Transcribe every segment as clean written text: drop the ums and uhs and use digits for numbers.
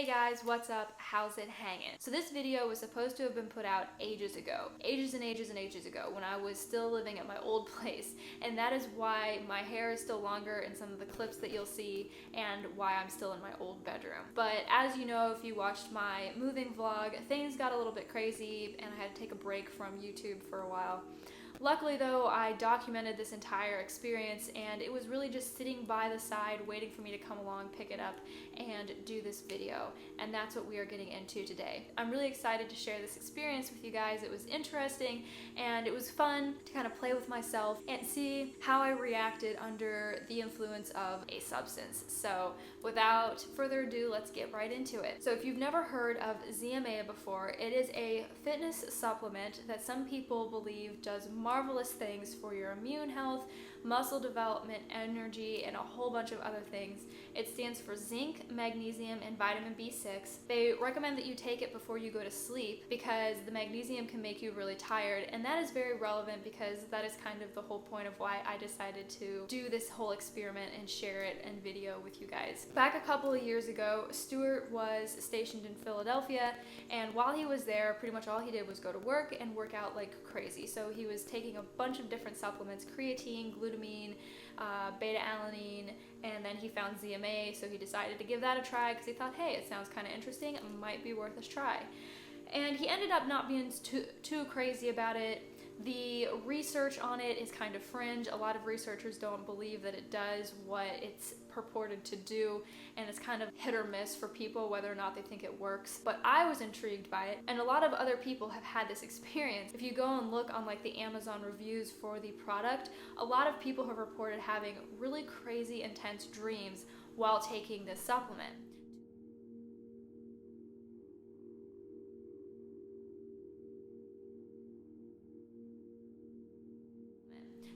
Hey guys, what's up? How's it hanging? So this video was supposed to have been put out ages ago. Ages and ages and ages ago when I was still living at my old place. And that is why my hair is still longer in some of the clips that you'll see and why I'm still in my old bedroom. But as you know, if you watched my moving vlog, things got a little bit crazy and I had to take a break from YouTube for a while. Luckily though, I documented this entire experience and it was really just sitting by the side waiting for me to come along, pick it up, and do this video. And that's what we are getting into today. I'm really excited to share this experience with you guys. It was interesting and it was fun to kind of play with myself and see how I reacted under the influence of a substance. So without further ado, let's get right into it. So if you've never heard of ZMA before, it is a fitness supplement that some people believe does marvelous things for your immune health, muscle development, energy, and a whole bunch of other things. It stands for zinc, magnesium, and vitamin B6. They recommend that you take it before you go to sleep because the magnesium can make you really tired, and that is very relevant because that is kind of the whole point of why I decided to do this whole experiment and share it in video with you guys. Back a couple of years ago, Stuart was stationed in Philadelphia, and while he was there, pretty much all he did was go to work and work out like crazy. So he was taking a bunch of different supplements, creatine, glutamine, beta-alanine, and then he found ZMA, so he decided to give that a try because he thought, hey, it sounds kind of interesting, it might be worth a try. And he ended up not being too crazy about it. The research on it is kind of fringe. A lot of researchers don't believe that it does what it's purported to do, and it's kind of hit or miss for people whether or not they think it works. But I was intrigued by it, and a lot of other people have had this experience. If you go and look on like the Amazon reviews for the product, a lot of people have reported having really crazy intense dreams while taking this supplement.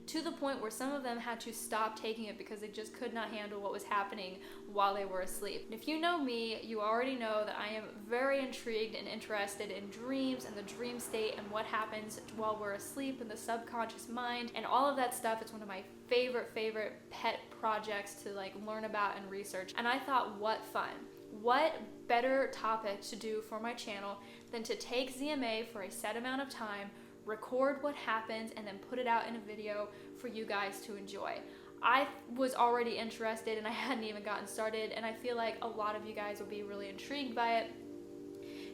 To the point where some of them had to stop taking it because they just could not handle what was happening while they were asleep. And if you know me, you already know that I am very intrigued and interested in dreams and the dream state and what happens while we're asleep in the subconscious mind and all of that stuff. It's one of my favorite pet projects to like learn about and research. And I thought, what fun. What better topic to do for my channel than to take ZMA for a set amount of time, record what happens, and then put it out in a video for you guys to enjoy. I was already interested and I hadn't even gotten started, and I feel like a lot of you guys will be really intrigued by it.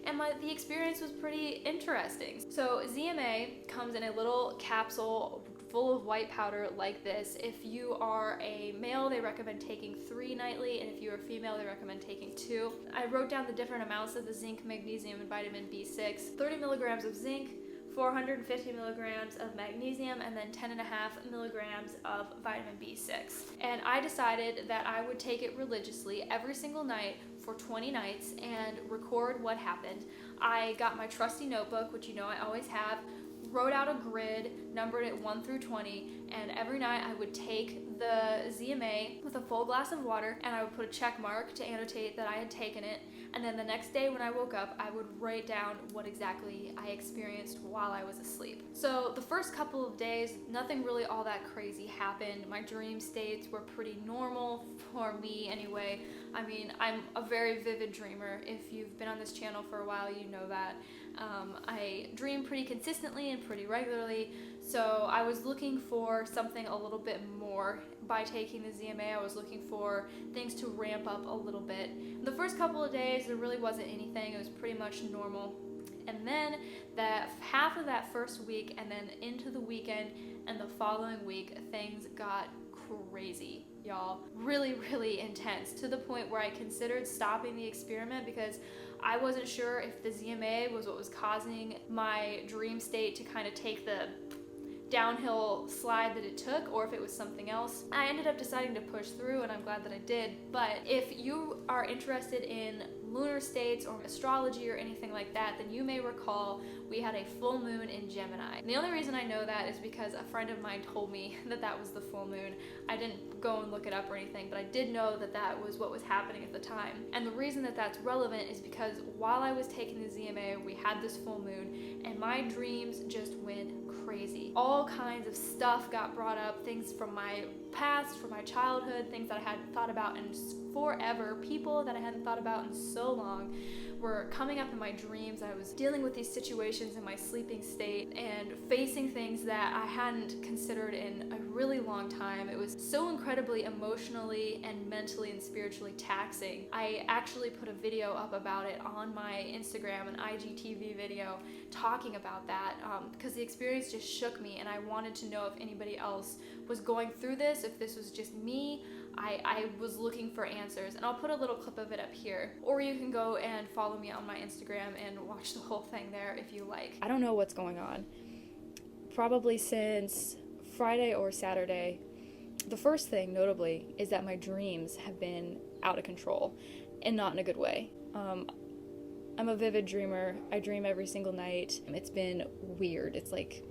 And the experience was pretty interesting. So ZMA comes in a little capsule full of white powder like this. If you are a male, they recommend taking 3 nightly, and if you're a female, they recommend taking 2. I wrote down the different amounts of the zinc, magnesium, and vitamin B6. 30 milligrams of zinc, 450 milligrams of magnesium, and then 10.5 milligrams of vitamin B6. And I decided that I would take it religiously every single night for 20 nights and record what happened. I got my trusty notebook, which you know I always have, wrote out a grid, numbered it 1 through 20, and every night I would take the ZMA with a full glass of water and I would put a check mark to annotate that I had taken it, and then the next day when I woke up I would write down what exactly I experienced while I was asleep. So the first couple of days, nothing really all that crazy happened. My dream states were pretty normal for me anyway. I mean, I'm a very vivid dreamer. If you've been on this channel for a while, you know that. I dream pretty consistently and pretty regularly, so I was looking for something a little bit more by taking the ZMA. I was looking for things to ramp up a little bit. The first couple of days there really wasn't anything. It was pretty much normal. And then that half of that first week and then into the weekend and the following week, things got crazy, y'all. Really intense, to the point where I considered stopping the experiment because I wasn't sure if the ZMA was what was causing my dream state to kind of take the downhill slide that it took, or if it was something else. I ended up deciding to push through, and I'm glad that I did. But if you are interested in lunar states or astrology or anything like that, then you may recall we had a full moon in Gemini. And the only reason I know that is because a friend of mine told me that that was the full moon. I didn't go and look it up or anything, but I did know that that was what was happening at the time. And the reason that that's relevant is because while I was taking the ZMA, we had this full moon, and my dreams just went crazy. All kinds of stuff got brought up, things from my past, from my childhood, things that I hadn't thought about in forever, people that I hadn't thought about in so long were coming up in my dreams. I was dealing with these situations in my sleeping state and facing things that I hadn't considered in a really long time. It was so incredibly emotionally and mentally and spiritually taxing. I actually put a video up about it on my Instagram, an IGTV video, talking about that because the experience just shook me, and I wanted to know if anybody else was going through this, if this was just me. I was looking for answers, and I'll put a little clip of it up here, or you can go and follow me on my Instagram and watch the whole thing there if you like. I don't know what's going on. Probably since Friday or Saturday. The first thing, notably, is that my dreams have been out of control, and not in a good way. I'm a vivid dreamer. I dream every single night. It's been weird. It's like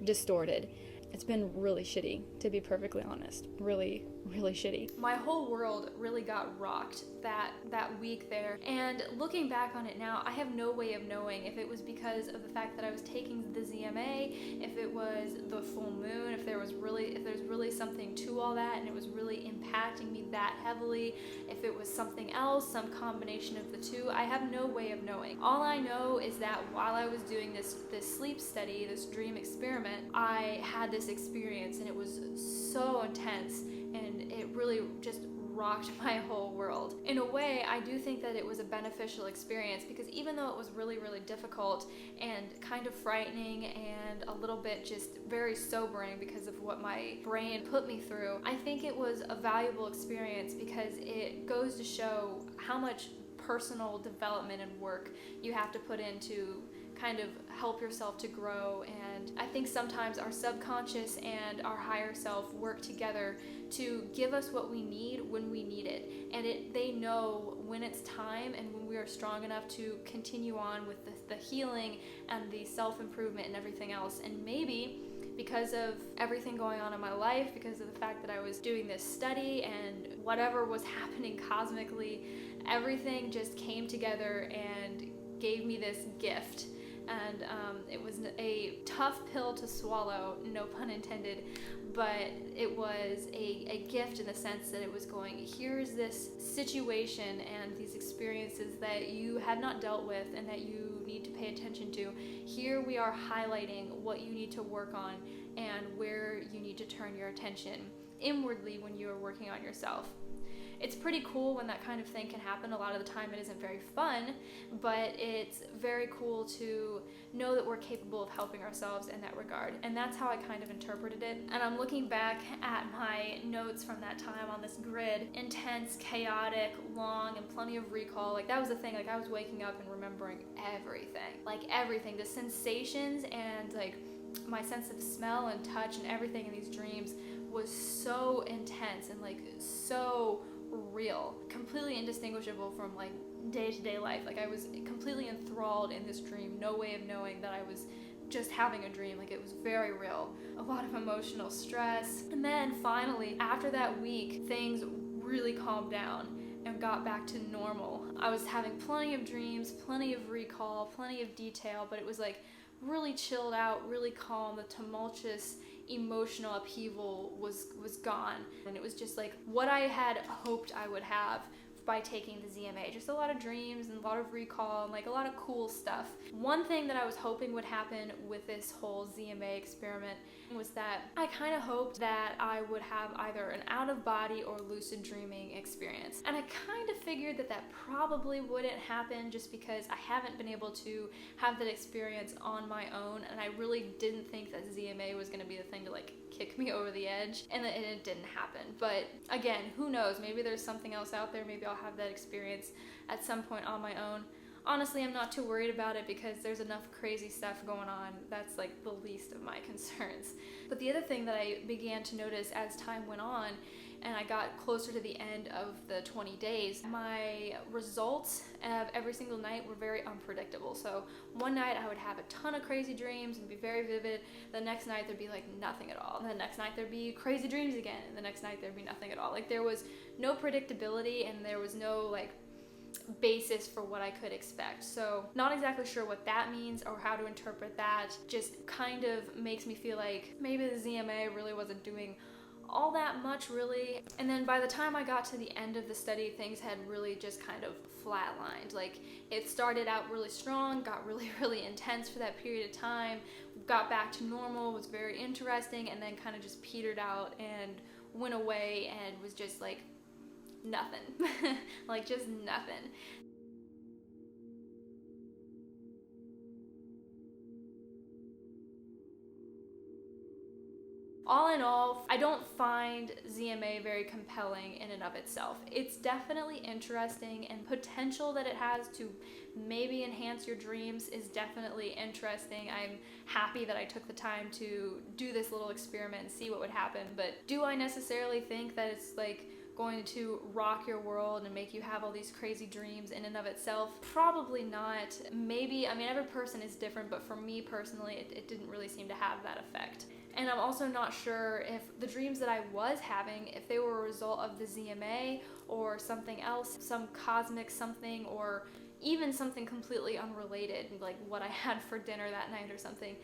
distorted. It's been really shitty, to be perfectly honest. Really, really shitty. My whole world really got rocked that week there. And looking back on it now, I have no way of knowing if it was because of the fact that I was taking the ZMA, if it was the full moon, if there's really something to all that and it was really impacting me that heavily, if it was something else, some combination of the two. I have no way of knowing. All I know is that while I was doing this sleep study, this dream experiment, I had this experience, and it was so intense, and it really just rocked my whole world. In a way, I do think that it was a beneficial experience, because even though it was really, really difficult and kind of frightening and a little bit just very sobering because of what my brain put me through, I think it was a valuable experience because it goes to show how much personal development and work you have to put into kind of help yourself to grow. And I think sometimes our subconscious and our higher self work together to give us what we need when we need it, and they know when it's time and when we are strong enough to continue on with the healing and the self-improvement and everything else. And maybe because of everything going on in my life, because of the fact that I was doing this study and whatever was happening cosmically, everything just came together and gave me this gift. And it was a tough pill to swallow, no pun intended, but it was a gift in the sense that it was going, here's this situation and these experiences that you have not dealt with and that you need to pay attention to. Here we are highlighting what you need to work on and where you need to turn your attention inwardly when you are working on yourself. It's pretty cool when that kind of thing can happen. A lot of the time it isn't very fun, but it's very cool to know that we're capable of helping ourselves in that regard. And that's how I kind of interpreted it. And I'm looking back at my notes from that time on this grid. Intense, chaotic, long, and plenty of recall. Like, that was the thing. Like, I was waking up and remembering everything. Like, everything. The sensations and, like, my sense of smell and touch and everything in these dreams was so intense and, like, so real, completely indistinguishable from like day-to-day life. Like, I was completely enthralled in this dream, no way of knowing that I was just having a dream. Like, it was very real, a lot of emotional stress. And then finally, after that week, things really calmed down and got back to normal. I was having plenty of dreams, plenty of recall, plenty of detail, but it was like really chilled out, really calm. The tumultuous emotional upheaval was gone, and it was just like what I had hoped I would have by taking the ZMA. Just a lot of dreams and a lot of recall and like a lot of cool stuff. One thing that I was hoping would happen with this whole ZMA experiment was that I kind of hoped that I would have either an out-of-body or lucid dreaming experience. And I kind of figured that that probably wouldn't happen just because I haven't been able to have that experience on my own, and I really didn't think that ZMA was going to be the thing to like kick me over the edge, and it didn't happen. But again, who knows? Maybe there's something else out there. Maybe I'll have that experience at some point on my own. honestly, I'm not too worried about it because there's enough crazy stuff going on. That's like the least of my concerns. But the other thing that I began to notice as time went on and I got closer to the end of the 20 days, my results of every single night were very unpredictable. So one night I would have a ton of crazy dreams and be very vivid. The next night there'd be like nothing at all. And the next night there'd be crazy dreams again. And the next night there'd be nothing at all. Like there was no predictability and there was no like basis for what I could expect. So not exactly sure what that means or how to interpret that. Just kind of makes me feel like maybe the ZMA really wasn't doing all that much really. And then by the time I got to the end of the study, things had really just kind of flatlined. Like it started out really strong, got really intense for that period of time, got back to normal, was very interesting, and then kind of just petered out and went away and was just like nothing. Like just nothing. All in all, I don't find ZMA very compelling in and of itself. It's definitely interesting, and potential that it has to maybe enhance your dreams is definitely interesting. I'm happy that I took the time to do this little experiment and see what would happen, but do I necessarily think that it's like going to rock your world and make you have all these crazy dreams in and of itself? Probably not. Maybe, I mean, every person is different, but for me personally, it didn't really seem to have that effect. And I'm also not sure if the dreams that I was having, if they were a result of the ZMA or something else, some cosmic something, or even something completely unrelated, like what I had for dinner that night or something.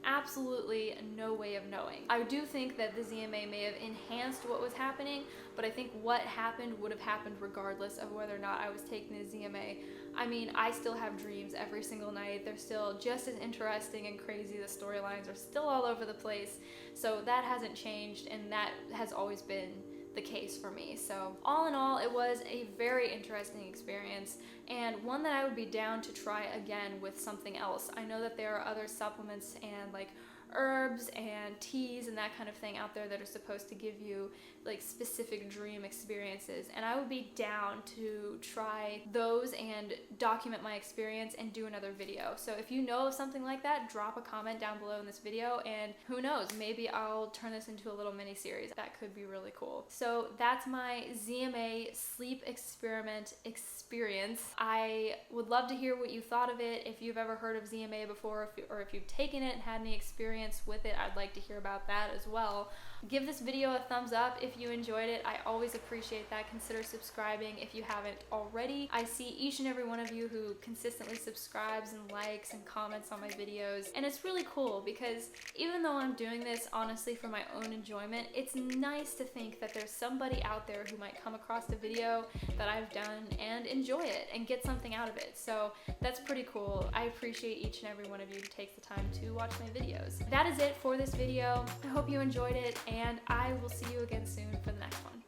Absolutely no way of knowing. I do think that the ZMA may have enhanced what was happening, but I think what happened would have happened regardless of whether or not I was taking the ZMA. I mean, I still have dreams every single night. They're still just as interesting and crazy. The storylines are still all over the place. So that hasn't changed, and that has always been the case for me. So all in all, it was a very interesting experience, and one that I would be down to try again with something else. I know that there are other supplements and like herbs and teas and that kind of thing out there that are supposed to give you like specific dream experiences, and I would be down to try those and document my experience and do another video. So if you know of something like that, drop a comment down below in this video, and who knows, maybe I'll turn this into a little mini series. That could be really cool. So that's my ZMA sleep experiment experience. I would love to hear what you thought of it. If you've ever heard of ZMA before, or if you've taken it and had any experience with it, I'd like to hear about that as well. Give this video a thumbs up if you enjoyed it. I always appreciate that. Consider subscribing if you haven't already. I see each and every one of you who consistently subscribes and likes and comments on my videos, and it's really cool because even though I'm doing this honestly for my own enjoyment, it's nice to think that there's somebody out there who might come across the video that I've done and enjoy it and get something out of it. So that's pretty cool. I appreciate each and every one of you who takes the time to watch my videos. That is it for this video. I hope you enjoyed it, and I will see you again soon for the next one.